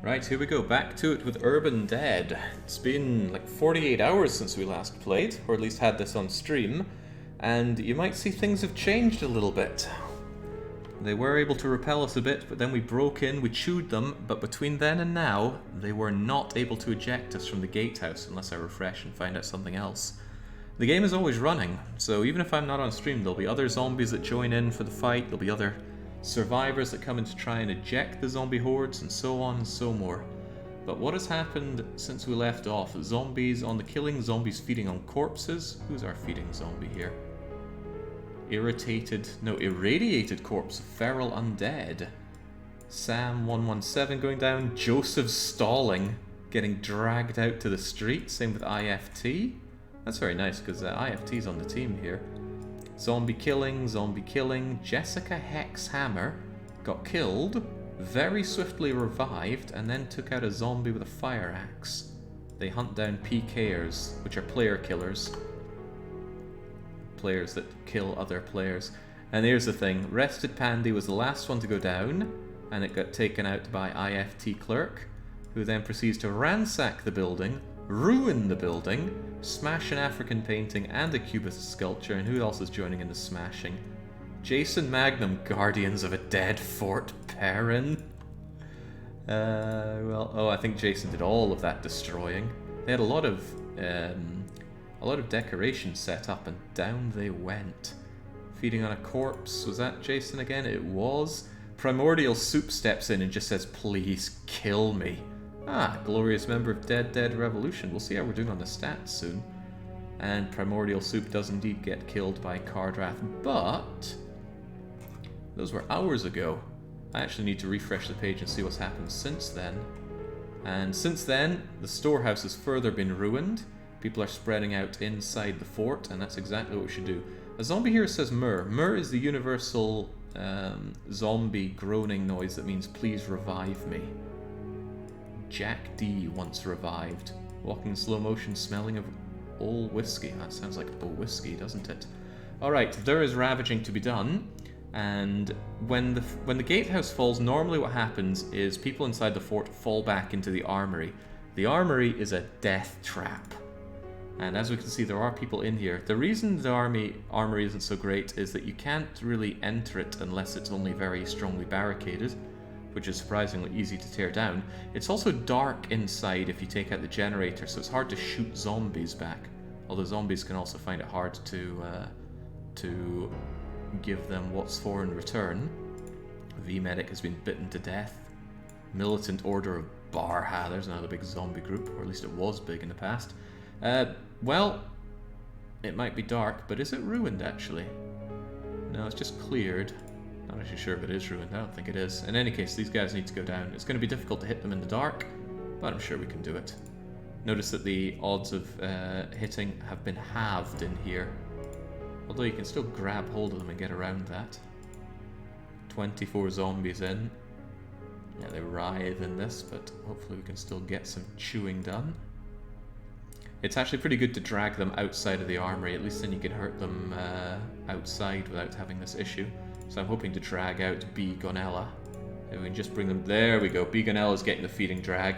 Right, here we go, back to it with Urban Dead. It's been like 48 hours since we last played, or at least had this on stream, and you might see things have changed a little bit. They were able to repel us a bit, but then we broke in, we chewed them, but between then and now, they were not able to eject us from the gatehouse unless I refresh and find out something else. The game is always running, so even if I'm not on stream, there'll be other zombies that join in for the fight, there'll be other survivors that come in to try and eject the zombie hordes, and so on and so more. But what has happened since we left off? Zombies on the killing, zombies feeding on corpses. Who's our feeding zombie here? Irradiated corpse, feral undead. Sam 117 going down, Joseph stalling, getting dragged out to the street, same with IFT. That's very nice because IFT's on the team here. Zombie killing, Jessica Hexhammer got killed, very swiftly revived, and then took out a zombie with a fire axe. They hunt down PKers, which are player killers. Players that kill other players. And here's the thing, Rested Pandy was the last one to go down, and it got taken out by IFT Clerk, who then proceeds to ransack the building, ruin the building, smash an African painting and a Cubist sculpture, and who else is joining in the smashing? Jason Magnum, Guardians of a Dead Fort Perryn. I think Jason did all of that destroying. They had a lot of decorations set up, and down they went. Feeding on a corpse, was that Jason again? It was. Primordial Soup steps in and just says, "Please kill me." Ah, glorious member of Dead Revolution. We'll see how we're doing on the stats soon. And Primordial Soup does indeed get killed by Cardrath, but those were hours ago. I actually need to refresh the page and see what's happened since then. And since then, the storehouse has further been ruined. People are spreading out inside the fort, and that's exactly what we should do. A zombie here says myrrh. Myrrh is the universal zombie groaning noise that means please revive me. Jack D once revived. Walking in slow motion, smelling of all whiskey. That sounds like all whiskey, doesn't it? Alright, there is ravaging to be done. And when the gatehouse falls, normally what happens is people inside the fort fall back into the armory. The armory is a death trap. And as we can see, there are people in here. The reason the armory isn't so great is that you can't really enter it unless it's only very strongly barricaded, which is surprisingly easy to tear down. It's also dark inside if you take out the generator, so it's hard to shoot zombies back. Although zombies can also find it hard to give them what's for in return. V-Medic has been bitten to death. Militant Order of Barha, there's another big zombie group, or at least it was big in the past. Well, it might be dark, but is it ruined actually? No, it's just cleared. Not actually sure if it is ruined, I don't think it is. In any case, these guys need to go down. It's going to be difficult to hit them in the dark, but I'm sure we can do it. Notice that the odds of hitting have been halved in here. Although you can still grab hold of them and get around that. 24 zombies in. Yeah, they writhe in this, but hopefully we can still get some chewing done. It's actually pretty good to drag them outside of the armory, at least then you can hurt them outside without having this issue. So I'm hoping to drag out B. Gonella. If we can just bring them... There we go, B. Gonella's getting the feeding drag.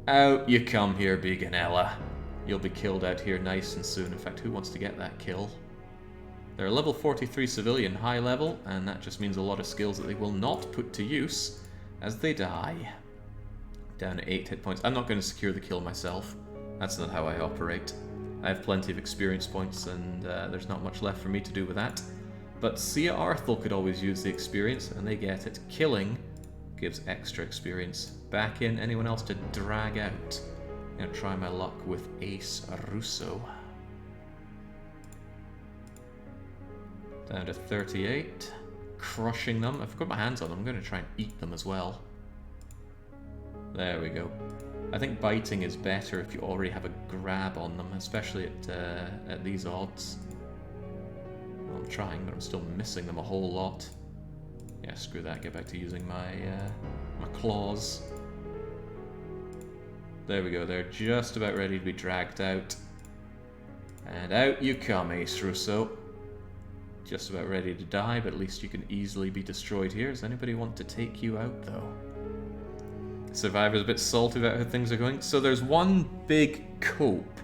Out you come here, B. Gonella. You'll be killed out here nice and soon. In fact, who wants to get that kill? They're a level 43 civilian, high level, and that just means a lot of skills that they will not put to use as they die. Down to 8 hit points. I'm not going to secure the kill myself. That's not how I operate. I have plenty of experience points, and there's not much left for me to do with that. But Sia Arthel could always use the experience, and they get it. Killing gives extra experience. Back in, anyone else to drag out? I'm going to try my luck with Ace Russo. Down to 38. Crushing them. I've got my hands on them. I'm going to try and eat them as well. There we go. I think biting is better if you already have a grab on them, especially at these odds. Well, I'm trying, but I'm still missing them a whole lot. Yeah, screw that. Get back to using my claws. There we go. They're just about ready to be dragged out. And out you come, Ace Russo. Just about ready to die, but at least you can easily be destroyed here. Does anybody want to take you out, though? Survivors a bit salty about how things are going. So there's one big cope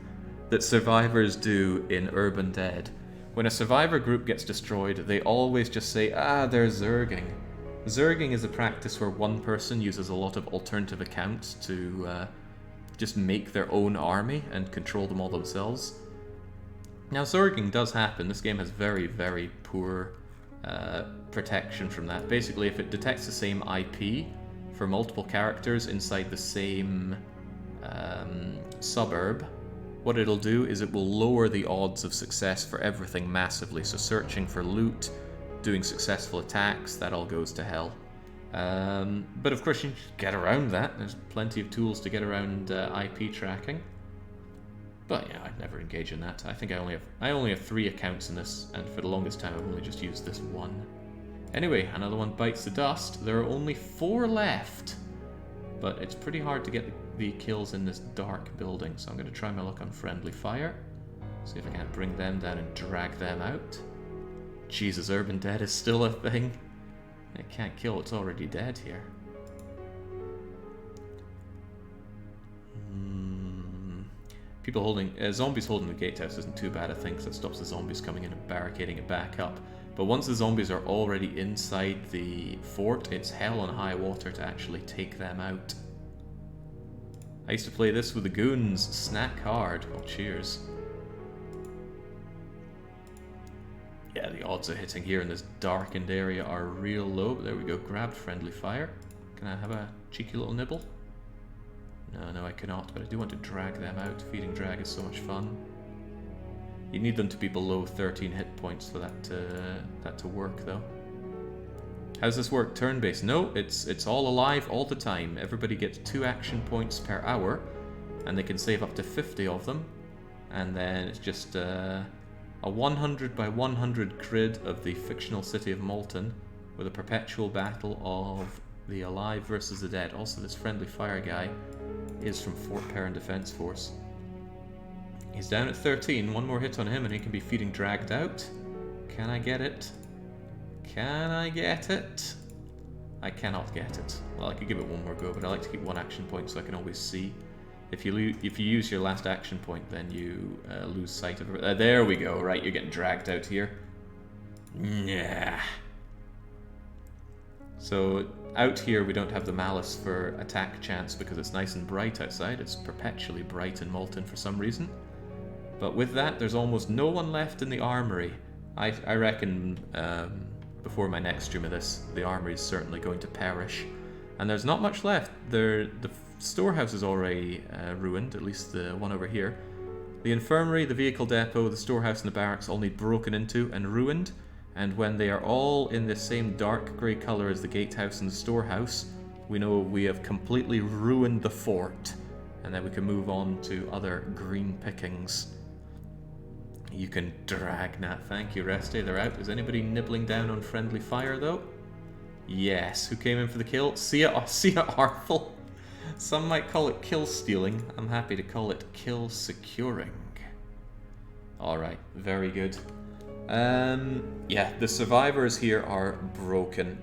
that survivors do in Urban Dead. When a survivor group gets destroyed, they always just say, they're zerging. Zerging is a practice where one person uses a lot of alternative accounts to just make their own army and control them all themselves. Now, zerging does happen. This game has very, very poor protection from that. Basically, if it detects the same IP for multiple characters inside the same suburb, what it'll do is it will lower the odds of success for everything massively. So searching for loot, doing successful attacks, that all goes to hell. But of course you can get around that. There's plenty of tools to get around IP tracking. But yeah, I'd never engage in that. I think I only have 3 accounts in this, and for the longest time I've only just used this one. Anyway, another one bites the dust. There are only 4 left. But it's pretty hard to get the kills in this dark building, so I'm going to try my luck on friendly fire. See if I can't bring them down and drag them out. Jesus, Urban Dead is still a thing. I can't kill what's already dead here. People holding... zombies holding the gatehouse isn't too bad, I think, because it stops the zombies coming in and barricading it back up. But once the zombies are already inside the fort, it's hell on high water to actually take them out. I used to play this with the goons. Snack hard. Well, cheers. Yeah, the odds of hitting here in this darkened area are real low. But there we go. Grabbed friendly fire. Can I have a cheeky little nibble? No, I cannot, but I do want to drag them out. Feeding drag is so much fun. You need them to be below 13 hit points for that to work, though. How's this work? Turn-based? No, it's all alive all the time. Everybody gets 2 action points per hour, and they can save up to 50 of them. And then it's just a 100 by 100 grid of the fictional city of Malton, with a perpetual battle of the alive versus the dead. Also, this friendly fire guy is from Fort Perryn Defense Force. He's down at 13. One more hit on him and he can be feeding dragged out. Can I get it? Can I get it? I cannot get it. Well, I could give it one more go, but I like to keep 1 action point so I can always see. If you use your last action point, then you lose sight of it. There we go. Right, you're getting dragged out here. Yeah. So out here we don't have the malice for attack chance because it's nice and bright outside. It's perpetually bright in Malton for some reason. But with that, there's almost no one left in the armory. I reckon before my next stream of this, the armory is certainly going to perish. And there's not much left. The storehouse is already ruined, at least the one over here. The infirmary, the vehicle depot, the storehouse and the barracks all need broken into and ruined. And when they are all in the same dark grey colour as the gatehouse and the storehouse, we know we have completely ruined the fort. And then we can move on to other green pickings. You can drag Nat. Thank you, Resty. They're out. Is anybody nibbling down on friendly fire, though? Yes. Who came in for the kill? See ya, Arthel. Some might call it kill stealing. I'm happy to call it kill securing. Alright, very good. Yeah, the survivors here are broken.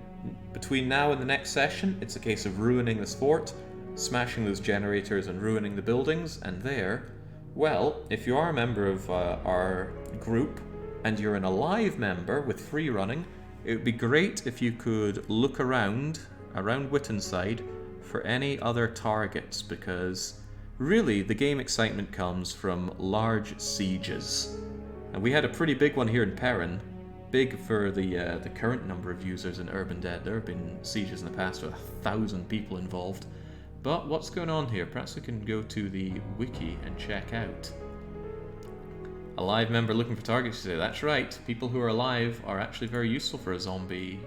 Between now and the next session, it's a case of ruining this fort, smashing those generators and ruining the buildings, and there, well, if you are a member of our group, and you're an alive member with free running, it would be great if you could look around Whittenside for any other targets, because really the game excitement comes from large sieges. And we had a pretty big one here in Perryn, big for the current number of users in Urban Dead. There have been sieges in the past with 1,000 people involved. But what's going on here? Perhaps we can go to the wiki and check out. A live member looking for targets. You say, that's right. People who are alive are actually very useful for a zombie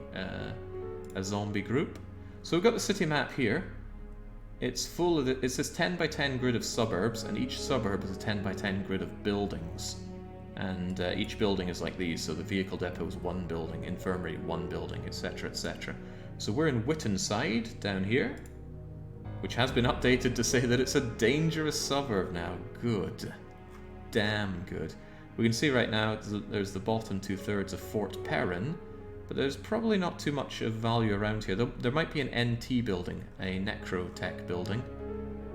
group. So we've got the city map here. It's full of it's this 10 by 10 grid of suburbs, and each suburb is a 10 by 10 grid of buildings. And each building is like these. So the vehicle depot is 1 building, infirmary 1 building, etc., etc. So we're in Whittenside down here, which has been updated to say that it's a dangerous suburb now. Good. Damn good. We can see right now there's the bottom 2/3 of Fort Perryn, But there's probably not too much of value around here. There might be an NT building, a necrotech building.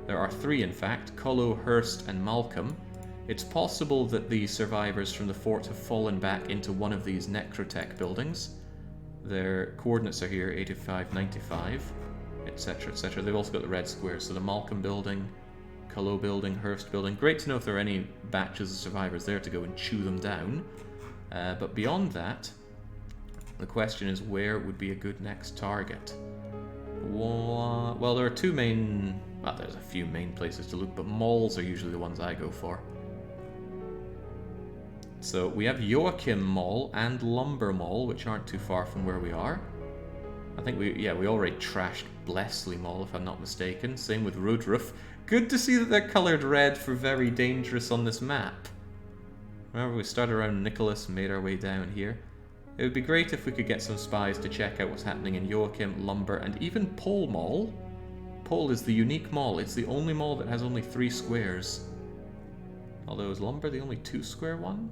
There are 3 in fact, Colo, Hurst and Malcolm. It's possible that the survivors from the fort have fallen back into one of these necrotech buildings. Their coordinates are here, 85, 95, etc, etc. They've also got the red squares, so the Malcolm building, Colo building, Hurst building. Great to know if there are any batches of survivors there to go and chew them down. But beyond that, the question is where would be a good next target? Well, there are 2 main... Well, there's a few main places to look, but malls are usually the ones I go for. So we have Joachim Mall and Lumber Mall, which aren't too far from where we are. I think we already trashed Blessley Mall, if I'm not mistaken. Same with Roadroof. Good to see that they're coloured red for very dangerous on this map. Remember, we started around Nicholas and made our way down here. It would be great if we could get some spies to check out what's happening in Joachim, Lumber, and even Pole Mall. Pole is the unique mall. It's the only mall that has only 3 squares. Although, is Lumber the only 2-square one?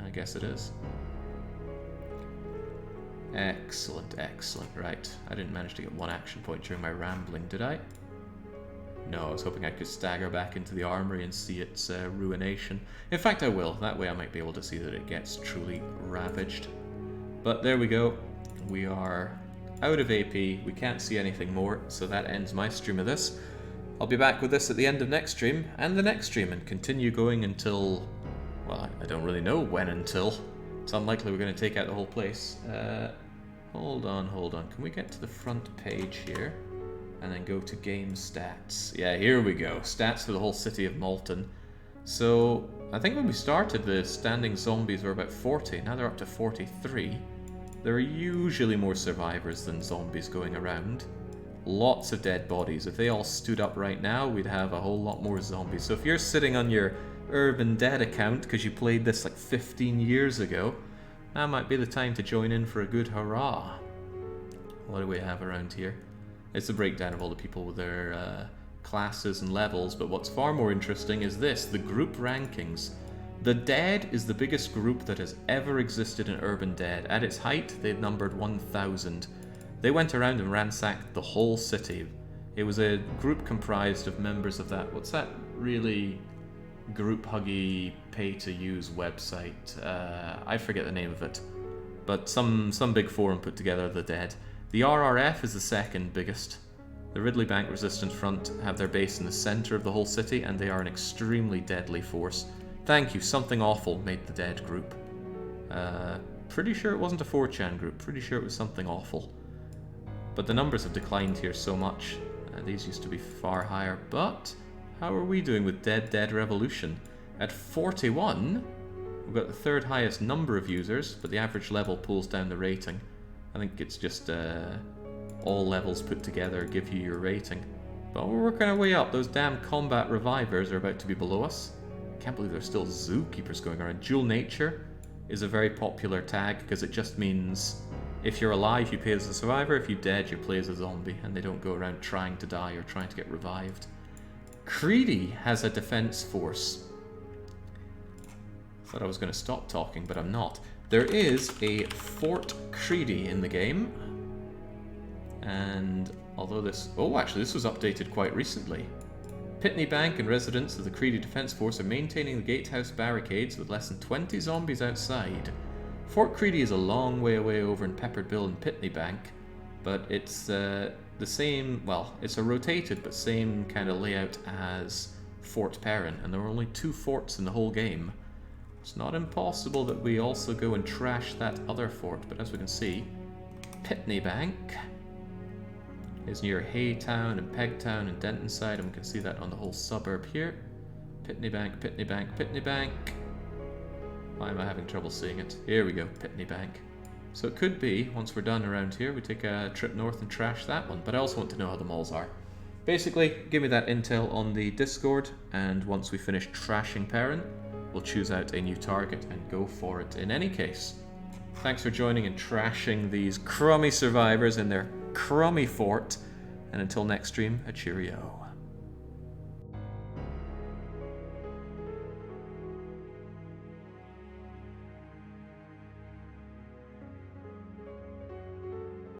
I guess it is. Excellent, excellent. Right, I didn't manage to get 1 action point during my rambling, did I? No, I was hoping I could stagger back into the armory and see its ruination. In fact, I will. That way I might be able to see that it gets truly ravaged. But there we go. We are out of AP. We can't see anything more, so that ends my stream of this. I'll be back with this at the end of next stream, and the next stream, and continue going until... Well, I don't really know when until. It's unlikely we're going to take out the whole place. Hold on. Can we get to the front page here? And then go to game stats. Yeah, here we go. Stats for the whole city of Malton. So, I think when we started, the standing zombies were about 40. Now they're up to 43. There are usually more survivors than zombies going around. Lots of dead bodies. If they all stood up right now, we'd have a whole lot more zombies. So if you're sitting on your Urban Dead account because you played this like 15 years ago, now might be the time to join in for a good hurrah. What do we have around here? It's a breakdown of all the people with their classes and levels, but what's far more interesting is this, the group rankings. The Dead is the biggest group that has ever existed in Urban Dead. At its height, they numbered 1,000. They went around and ransacked the whole city. It was a group comprised of members of that, what's that really group-huggy, pay-to-use website? I forget the name of it. But some big forum put together, The Dead. The RRF is the second biggest. The Ridley Bank Resistance Front have their base in the centre of the whole city, and they are an extremely deadly force. Thank you, Something Awful made the Dead group. Pretty sure it wasn't a 4chan group, pretty sure it was Something Awful. But the numbers have declined here so much. These used to be far higher, but how are we doing with Dead Revolution? At 41, we've got the 3rd highest number of users, but the average level pulls down the rating. I think it's just all levels put together give you your rating. But we're working our way up. Those damn combat revivers are about to be below us. Can't believe there's still zookeepers going around. Dual Nature is a very popular tag because it just means if you're alive, you play as a survivor. If you're dead, you play as a zombie, and they don't go around trying to die or trying to get revived. Creedy has a defense force. Thought I was going to stop talking, but I'm not. There is a Fort Creedy in the game, and although this... Oh, actually, this was updated quite recently. Pitney Bank and residents of the Creedy Defence Force are maintaining the gatehouse barricades with less than 20 zombies outside. Fort Creedy is a long way away over in Pepperbill and Pitney Bank, but it's the same... Well, it's a rotated but same kind of layout as Fort Perryn, and there are only 2 forts in the whole game. It's not impossible that we also go and trash that other fort, but as we can see, Pitney Bank is near Haytown and Pegtown and Dentonside, and we can see that on the whole suburb here. Pitney Bank, Pitney Bank, Pitney Bank. Why am I having trouble seeing it? Here we go, Pitney Bank. So it could be, once we're done around here, we take a trip north and trash that one, but I also want to know how the malls are. Basically, give me that intel on the Discord, and once we finish trashing Perryn, we'll choose out a new target and go for it in any case. Thanks for joining and trashing these crummy survivors in their crummy fort, and until next stream, a cheerio.